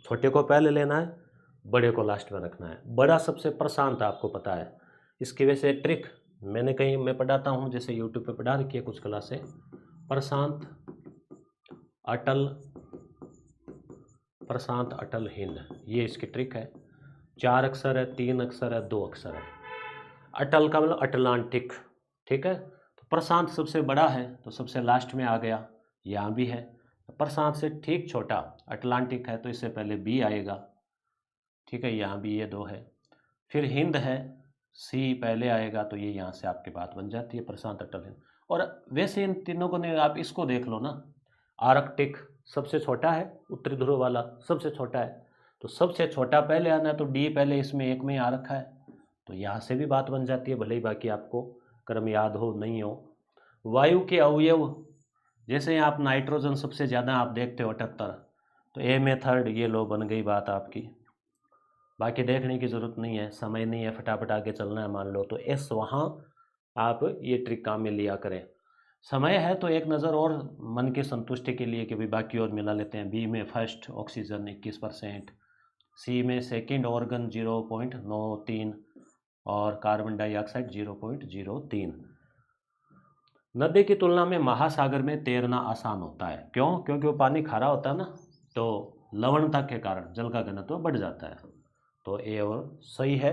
छोटे को पहले लेना है, बड़े को लास्ट में रखना है। बड़ा सबसे प्रशांत आपको पता है, इसकी वजह से ट्रिक मैंने कहीं मैं पढ़ाता हूँ, जैसे यूट्यूब पे पढ़ा रखी है कुछ क्लासें, प्रशांत अटल, प्रशांत अटल हिंद, ये इसकी ट्रिक है। 4 अक्षर है, 3 अक्षर है, 2 अक्षर है। अटल का मतलब अटलांटिक, ठीक है। तो प्रशांत सबसे बड़ा है तो सबसे लास्ट में आ गया, यहाँ भी है। प्रशांत से ठीक छोटा अटलांटिक है तो इससे पहले बी आएगा, ठीक है, यहाँ भी ये 2 है। फिर हिंद है, सी पहले आएगा, तो ये यहाँ से आपकी बात बन जाती है प्रशांत अटल हिंद। और वैसे इन तीनों को नहीं, आप इसको देख लो ना, आर्कटिक सबसे छोटा है, उत्तरी ध्रुव वाला सबसे छोटा है, तो सबसे छोटा पहले आना है, तो डी पहले इसमें एक में ही आ रखा है, तो यहाँ से भी बात बन जाती है, भले ही बाकी आपको क्रम याद हो नहीं हो। वायु के अवयव, जैसे आप नाइट्रोजन सबसे ज़्यादा आप देखते हो 78, तो ए में थर्ड, ये लो बन गई बात आपकी। बाकी देखने की ज़रूरत नहीं है, समय नहीं है, फटाफट आगे चलना है मान लो, तो एस वहाँ आप ये ट्रिक काम में लिया करें। समय है तो एक नज़र और मन की संतुष्टि के लिए कि भाई बाकी और मिला लेते हैं। बी में फर्स्ट ऑक्सीजन 21%, सी में सेकंड ऑर्गन 0.93 और कार्बन डाइऑक्साइड 0.03। नदी की तुलना में महासागर में तैरना आसान होता है, क्यों? क्योंकि वो पानी खारा होता है ना, तो लवणता के कारण जल का घनत्व बढ़ जाता है, तो ए और सही है।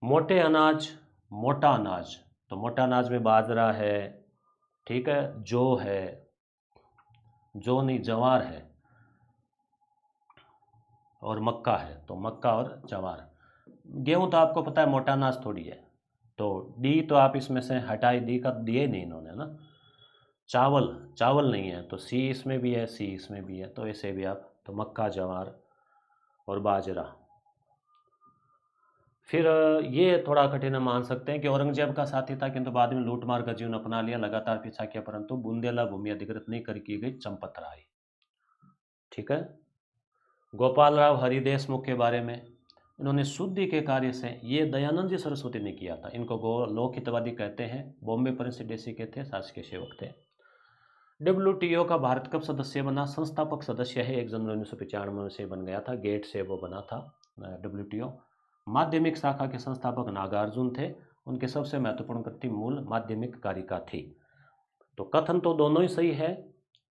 मोटे अनाज, मोटा अनाज, तो मोटा अनाज में बाजरा है, ठीक है, जौ है, जौ नहीं जवार है, और मक्का है, तो मक्का और जवार। गेहूं तो आपको पता है मोटा अनाज थोड़ी है, तो डी तो आप इसमें से हटाई, डी का दिए नहीं इन्होंने ना। चावल, चावल नहीं है, तो सी इसमें भी है, सी इसमें भी है, तो ऐसे भी आप, तो मक्का, जवार और बाजरा। फिर ये थोड़ा कठिन मान सकते हैं कि औरंगजेब का साथी था किंतु बाद में लूटमार का जीवन अपना लिया, लगातार पीछा किया परंतु बुंदेला भूमि अधिकृत नहीं कर की गई चंपत राय, ठीक है। गोपाल राव हरिदेशमुख के बारे में, इन्होंने शुद्धि के कार्य से, ये दयानंद जी सरस्वती ने किया था, इनको लोकहितवादी कहते हैं, बॉम्बे प्रेसिडेंसी के थे, शासकीय सेवक थे। डब्ल्यूटीओ का भारत कब सदस्य बना? संस्थापक सदस्य है, 1 जनवरी 1995 से बन गया था, गेट से वो बना था डब्ल्यूटीओ। माध्यमिक शाखा के संस्थापक नागार्जुन थे, उनके सबसे महत्वपूर्ण कृति मूल माध्यमिक कारिका थी। तो कथन तो दोनों ही सही है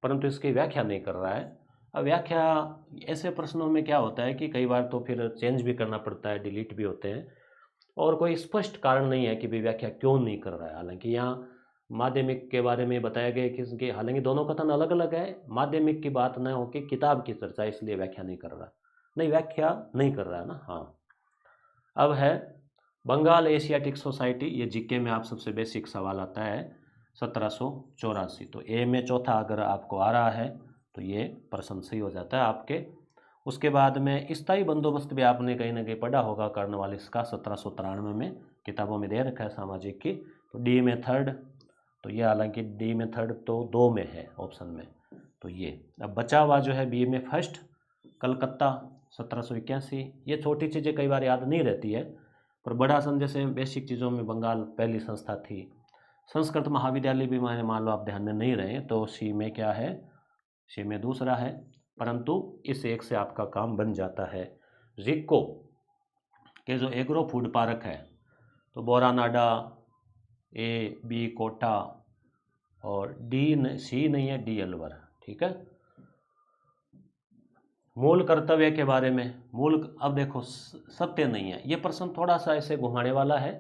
परंतु इसकी व्याख्या नहीं कर रहा है। अब व्याख्या ऐसे प्रश्नों में क्या होता है कि कई बार तो फिर चेंज भी करना पड़ता है, डिलीट भी होते हैं, और कोई स्पष्ट कारण नहीं है कि भाई व्याख्या क्यों नहीं कर रहा है। हालांकि यहाँ माध्यमिक के बारे में बताया गया कि हालांकि दोनों कथन अलग अलग है, माध्यमिक की बात न हो कि किताब की चर्चा, इसलिए व्याख्या नहीं कर रहा, नहीं व्याख्या नहीं कर रहा है ना। हाँ, अब है बंगाल एशियाटिक सोसाइटी, ये जीके में आप सबसे बेसिक सवाल आता है, 1784। तो ए में चौथा अगर आपको आ रहा है तो ये प्रश्न सही हो जाता है आपके। उसके बाद में स्थायी बंदोबस्त भी आपने कहीं ना कहीं पढ़ा होगा, कर्नवालिस का 1793 में किताबों में दे रखा है सामाजिक की। तो डी में थर्ड, तो ये हालांकि डी में थर्ड तो 2 में है ऑप्शन में, तो ये अब बचा हुआ जो है बी में फर्स्ट कलकत्ता 1781। ये छोटी चीज़ें कई बार याद नहीं रहती है, पर बड़ा सन जैसे बेसिक चीज़ों में बंगाल पहली संस्था थी। संस्कृत महाविद्यालय भी मैंने मान लो आप ध्यान में नहीं रहे तो सी में क्या है, सी में दूसरा है, परंतु इस एक से आपका काम बन जाता है। रिक्को के जो एग्रो फूड पार्क है, तो बोरानाडा, ए बी कोटा और डी सी नहीं है, डी अलवर, ठीक है। मूल कर्तव्य के बारे में, मूल, अब देखो सत्य नहीं है, ये प्रश्न थोड़ा सा ऐसे घुमाने वाला है,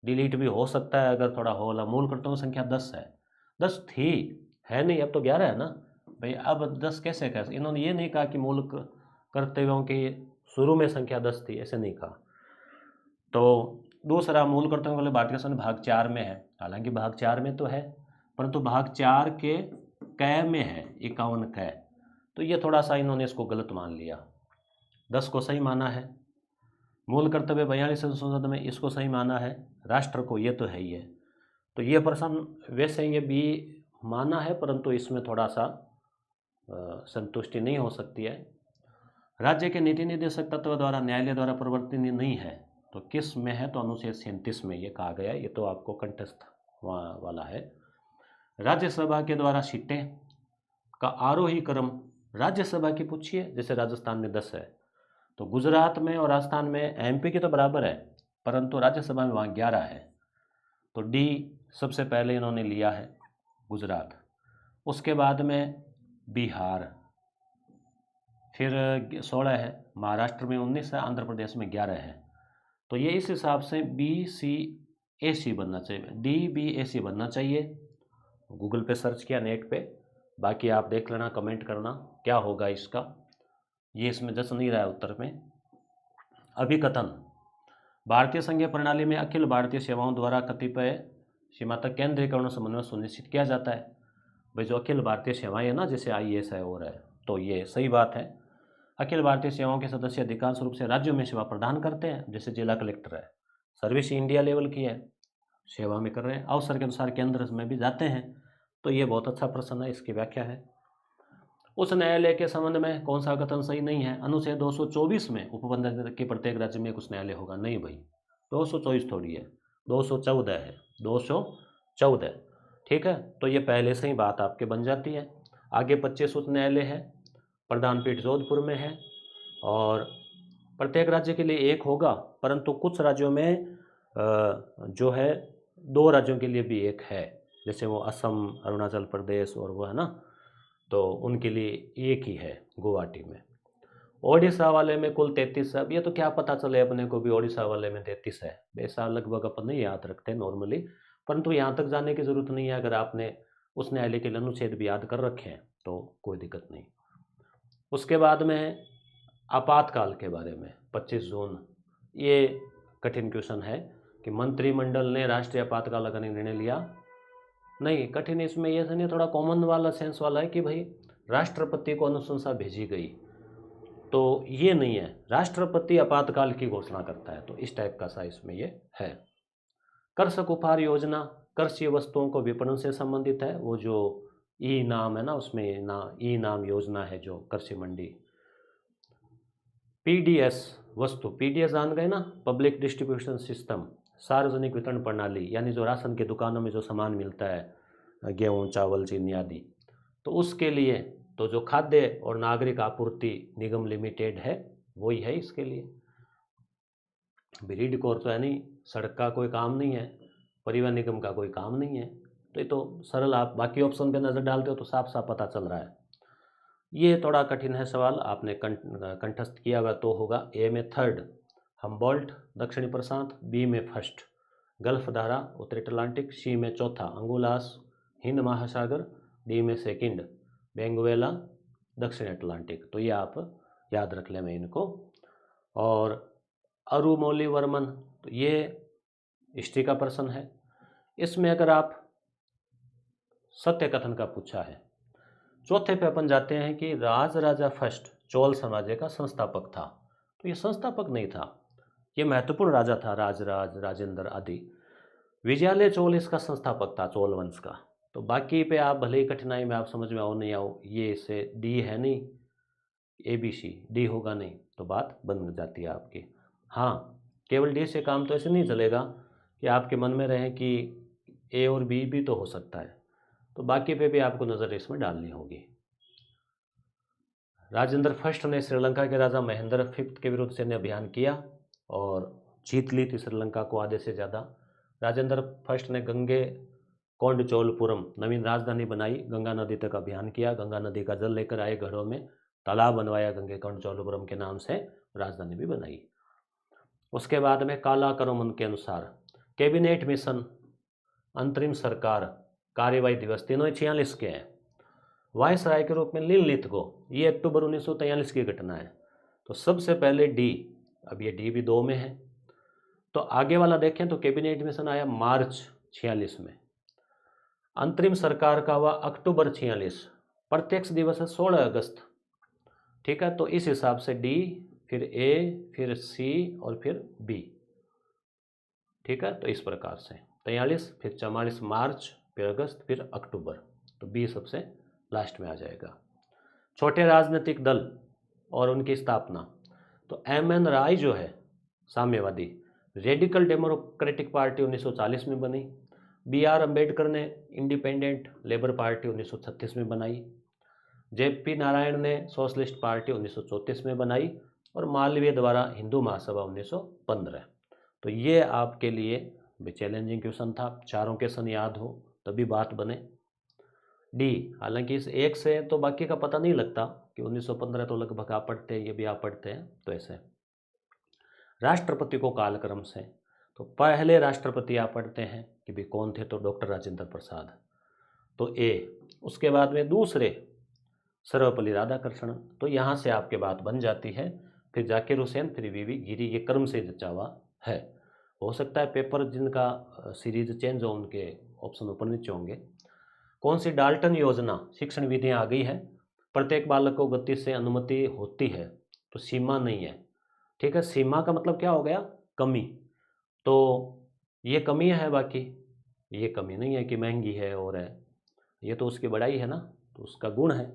डिलीट भी हो सकता है अगर थोड़ा होगा। मूलकर्ताओं की संख्या 10 है। 10 थी, है नहीं, अब तो 11 है ना भाई। अब 10 कैसे कह, इन्होंने ये नहीं कहा कि मूल कर्तव्यों की शुरू में संख्या 10 थी, ऐसे नहीं कहा। तो दूसरा, मूल कर्तव्यों वाले भारतीय संविधान भाग 4 में है, हालांकि भाग 4 में तो है, परंतु भाग 4 के क में है 51 क, तो ये थोड़ा सा इन्होंने इसको गलत मान लिया। 10 को सही माना है, मूल कर्तव्य 42 संशोधन में इसको सही माना है, राष्ट्र को ये तो है ही है। तो ये प्रश्न वैसे ये भी माना है, परंतु इसमें थोड़ा सा संतुष्टि नहीं हो सकती है। राज्य के नीति निर्देशक तत्व द्वारा न्यायालय द्वारा प्रवर्तित नहीं है, तो किस में है, तो अनुच्छेद 37 में ये कहा गया है। ये तो आपको कंठस्थ वाला है। राज्यसभा के द्वारा सीटें का आरोही क्रम राज्यसभा की पूछिए, जैसे राजस्थान में 10 है, तो गुजरात में और राजस्थान में एमपी के तो बराबर है, परंतु राज्यसभा में वहाँ 11 है। तो डी सबसे पहले इन्होंने लिया है, गुजरात। उसके बाद में बिहार, फिर 16 है, महाराष्ट्र में 19 है, आंध्र प्रदेश में 11 है। तो ये इस हिसाब से BCAC बनना चाहिए, DBAC बनना चाहिए। गूगल पे सर्च किया, नेट पे, बाकी आप देख लेना, कमेंट करना क्या होगा इसका। ये इसमें जस नहीं रहा है उत्तर में। अभिकथन, भारतीय संघीय प्रणाली में अखिल भारतीय सेवाओं द्वारा कतिपय सीमा तक केंद्रीकरण समन्वय सुनिश्चित किया जाता है। भाई जो अखिल भारतीय सेवाएं है ना, जैसे IAS है और है, तो ये सही बात है। अखिल भारतीय सेवाओं के सदस्य अधिकांश रूप से राज्यों में सेवा प्रदान करते हैं, जैसे जिला कलेक्टर है, सर्विस इंडिया लेवल की है, सेवा में कर रहे हैं। अवसर के अनुसार केंद्र में भी जाते हैं, तो ये बहुत अच्छा प्रश्न है, इसकी व्याख्या है। उस न्यायालय के संबंध में कौन सा कथन सही नहीं है? अनुच्छेद 224 में उपबंध के प्रत्येक राज्य में कुछ न्यायालय होगा, नहीं भाई, 224 थोड़ी है, 214 है, 214, ठीक है। तो ये पहले से ही बात आपके बन जाती है। आगे 25 उच्च न्यायालय है, प्रधान पीठ जोधपुर में है, और प्रत्येक राज्य के लिए एक होगा, परंतु कुछ राज्यों में जो है 2 राज्यों के लिए भी एक है, जैसे वो असम, अरुणाचल प्रदेश और वो है ना, तो उनके लिए एक ही है गुवाहाटी में। ओडिशा वाले में कुल 33 है। अब ये तो क्या पता चले अपने को भी ओडिशा वाले में 33 है, ऐसा लगभग अपन नहीं याद रखते नॉर्मली, परंतु यहाँ तक जाने की ज़रूरत नहीं है। अगर आपने उस न्यायालय के अनुच्छेद भी याद कर रखे हैं तो कोई दिक्कत नहीं। उसके बाद में आपातकाल के बारे में 25 जून, ये कठिन क्वेश्चन है कि मंत्रिमंडल ने राष्ट्रीय आपातकाल का निर्णय लिया। नहीं, कठिन इसमें ये नहीं, थोड़ा कॉमन वाला सेंस वाला है कि भाई राष्ट्रपति को अनुशंसा भेजी गई, तो ये नहीं है, राष्ट्रपति आपातकाल की घोषणा करता है, तो इस टाइप का सा इसमें ये है। कृषक उपहार योजना कृषि वस्तुओं को विपणन से संबंधित है, वो जो ई नाम है ना, उसमें ई नाम योजना है जो कृषि मंडी। PDS वस्तु, PDS जान गए ना, पब्लिक डिस्ट्रीब्यूशन सिस्टम, सार्वजनिक वितरण प्रणाली, यानी जो राशन की दुकानों में जो सामान मिलता है, गेहूँ, चावल, चीनी आदि, तो उसके लिए तो जो खाद्य और नागरिक आपूर्ति निगम लिमिटेड है वही है इसके लिए। ब्रीड कोर तो है नहीं, सड़क का कोई काम नहीं है, परिवहन निगम का कोई काम नहीं है, तो ये तो सरल, आप बाकी ऑप्शन पे नज़र डालते हो तो साफ साफ पता चल रहा है। ये थोड़ा कठिन है सवाल, आपने कंठस्थ किया हुआ तो होगा। A में 3rd हम्बोल्ट दक्षिणी प्रशांत, B में 1st गल्फ धारा उत्तरी अटलांटिक, C में 4था अंगुलास हिंद महासागर, D में 2nd बेंगुएला दक्षिण अटलांटिक। तो ये आप याद रख लें मैं इनको। और अरुमौलीवर्मन, तो ये हिस्ट्री का प्रश्न है। इसमें अगर आप सत्य कथन का पूछा है, चौथे पे अपन जाते हैं कि राजराजा फर्स्ट चोल साम्राज्य का संस्थापक था, तो ये संस्थापक नहीं था, ये महत्वपूर्ण राजा था, राजराज, राजेंद्र आदि। विजयालय चोल इसका संस्थापक था, चोल वंश का। तो बाकी पे आप भले ही कठिनाई में आप समझ में आओ नहीं आओ, ये इसे डी है नहीं, ABC डी होगा नहीं, तो बात बन जाती है आपकी। हाँ, केवल डी से काम तो ऐसे नहीं चलेगा कि आपके मन में रहे कि A और B भी तो हो सकता है, तो बाकी पे भी आपको नज़र इसमें डालनी होगी। राजेंद्र फर्स्ट ने श्रीलंका के राजा महेंद्र फिफ्थ के विरुद्ध सैन्य अभियान किया और जीत ली थी श्रीलंका को आधे से ज़्यादा। राजेंद्र फर्स्ट ने गंगे कोंडचोलपुरम नवीन राजधानी बनाई, गंगा नदी तक अभियान किया, गंगा नदी का जल लेकर आए घरों में, तालाब बनवाया गंगे कोंडचोलपुरम के नाम से, राजधानी भी बनाई। उसके बाद में कालाक्रमण के अनुसार कैबिनेट मिशन, अंतरिम सरकार, कार्यवाही दिवस, तीनों ही 46 के हैं। वायसराय के रूप में लिन लिथगो, ये अक्टूबर 1943 की घटना है। तो सबसे पहले डी, अब ये डी भी 2 में है। तो आगे वाला देखें तो कैबिनेट मिशन आया मार्च 46 में, अंतरिम सरकार का हुआ अक्टूबर 46, प्रत्यक्ष दिवस है 16 अगस्त। ठीक है, तो इस हिसाब से डी, फिर ए, फिर सी और फिर बी। ठीक है, तो इस प्रकार से 43, फिर 44 मार्च, फिर अगस्त, फिर अक्टूबर, तो बी सबसे लास्ट में आ जाएगा। छोटे राजनीतिक दल और उनकी स्थापना, तो एम.एन. राय जो है साम्यवादी, रेडिकल डेमोक्रेटिक पार्टी 1940 में बनी। बी.आर. अम्बेडकर ने इंडिपेंडेंट लेबर पार्टी 1936 में बनाई। जे.पी. नारायण ने सोशलिस्ट पार्टी 1934 में बनाई और मालवीय द्वारा हिंदू महासभा 1915। तो ये आपके लिए भी चैलेंजिंग क्वेश्चन था, चारों क्वेश्चन याद हो तभी बात बने। डी, हालांकि इस एक से तो बाकी का पता नहीं लगता कि 1915 तो लगभग आप पढ़ते हैं, ये भी आप पढ़ते हैं, तो ऐसे। राष्ट्रपति को कालक्रम से, तो पहले राष्ट्रपति आप पढ़ते हैं कि भी कौन थे, तो डॉक्टर राजेंद्र प्रसाद, तो ए। उसके बाद में दूसरे सर्वपल्ली राधाकृष्णन, तो यहाँ से आपके बात बन जाती है। फिर जाकिर हुसैन, फिर वी.वी. गिरी, ये क्रम से जचा हुआ है। हो सकता है पेपर जिनका सीरीज चेंज हो उनके ऑप्शन ऊपर नीचे होंगे। कौन सी डाल्टन योजना शिक्षण विधियाँ आ गई है? प्रत्येक बालक को गति से अनुमति होती है, तो सीमा नहीं है। ठीक है, सीमा का मतलब क्या हो गया? कमी। तो ये कमी है, बाकी ये कमी नहीं है कि महंगी है और है, ये तो उसकी बड़ाई है ना, तो उसका गुण है।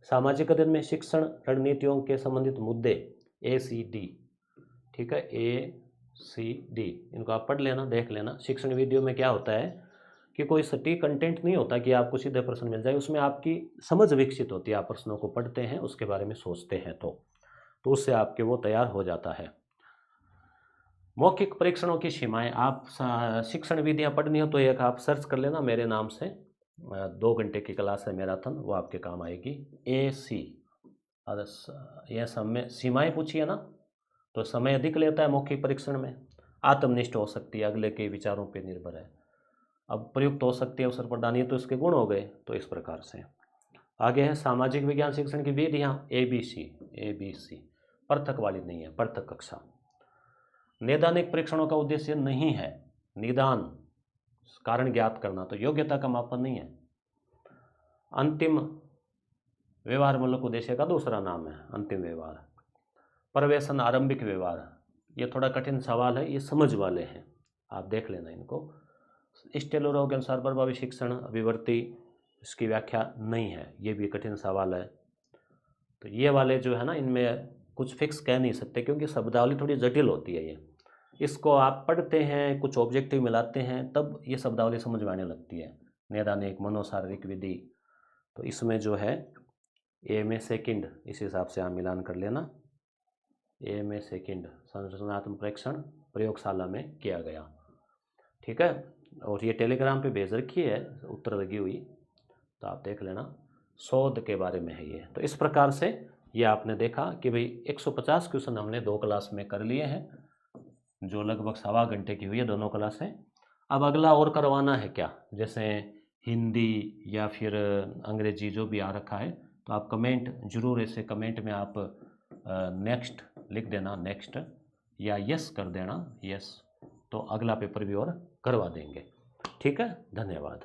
सामाजिक अध्ययन में शिक्षण रणनीतियों के संबंधित मुद्दे A-C-D। ठीक है, A-C-D, इनको आप पढ़ लेना, देख लेना। शिक्षण विधियों में क्या होता है कि कोई सटीक कंटेंट नहीं होता कि आपको सीधे प्रश्न मिल जाए, उसमें आपकी समझ विकसित होती है। आप प्रश्नों को पढ़ते हैं, उसके बारे में सोचते हैं, तो उससे आपके वो तैयार हो जाता है। मौखिक परीक्षणों की सीमाएं, आप शिक्षण विधियां पढ़नी हो तो एक आप सर्च कर लेना मेरे नाम से, 2 घंटे की क्लास है मैराथन, वो आपके काम आएगी। AC, यह समय सीमाएं पूछी है ना, तो समय अधिक लेता है मौखिक परीक्षण में। आत्मनिष्ठ हो सकती है, अगले के विचारों पर निर्भर है। अब प्रयुक्त हो सकती है अवसर प्रदान, ये तो इसके गुण हो गए, तो इस प्रकार से। आगे है सामाजिक विज्ञान शिक्षण की विधियाँ ABC, पृथक वाली नहीं है, पृथक कक्षा। नैदानिक परीक्षणों का उद्देश्य नहीं है निदान, कारण ज्ञात करना, तो योग्यता का मापन नहीं है। अंतिम व्यवहारमूलक उद्देश्य का दूसरा नाम है अंतिम व्यवहार। प्रवेशन आरंभिक व्यवहार, ये थोड़ा कठिन सवाल है, ये समझ वाले हैं, आप देख लेना इनको। स्टेलोरोव के अनुसार प्रभावी शिक्षण अभिवर्ती, इसकी व्याख्या नहीं है, ये भी कठिन सवाल है। तो ये वाले जो है ना, इनमें कुछ फिक्स कह नहीं सकते क्योंकि शब्दावली थोड़ी जटिल होती है। ये इसको आप पढ़ते हैं, कुछ ऑब्जेक्टिव मिलाते हैं, तब ये शब्दावली समझ में आने लगती है। नैदानिक, मनोशारीरिक विधि, तो इसमें जो है ए में सेकंड, इस हिसाब से आप मिलान कर लेना। ए में सेकंड संरचनात्मक परीक्षण प्रयोगशाला में किया गया। ठीक है, और ये टेलीग्राम पे भेज रखी है उत्तर लगी हुई, तो आप देख लेना। शोध के बारे में है ये। तो इस प्रकार से ये आपने देखा कि भाई 150 क्वेश्चन हमने 2 क्लास में कर लिए हैं, जो लगभग 1.25 घंटे की हुई है दोनों क्लासें। अब अगला और करवाना है क्या, जैसे हिंदी या फिर अंग्रेजी जो भी आ रखा है, तो आप कमेंट जरूर, ऐसे कमेंट में आप नेक्स्ट लिख देना, नेक्स्ट, या यस कर देना, यस, तो अगला पेपर भी और करवा देंगे। ठीक है, धन्यवाद।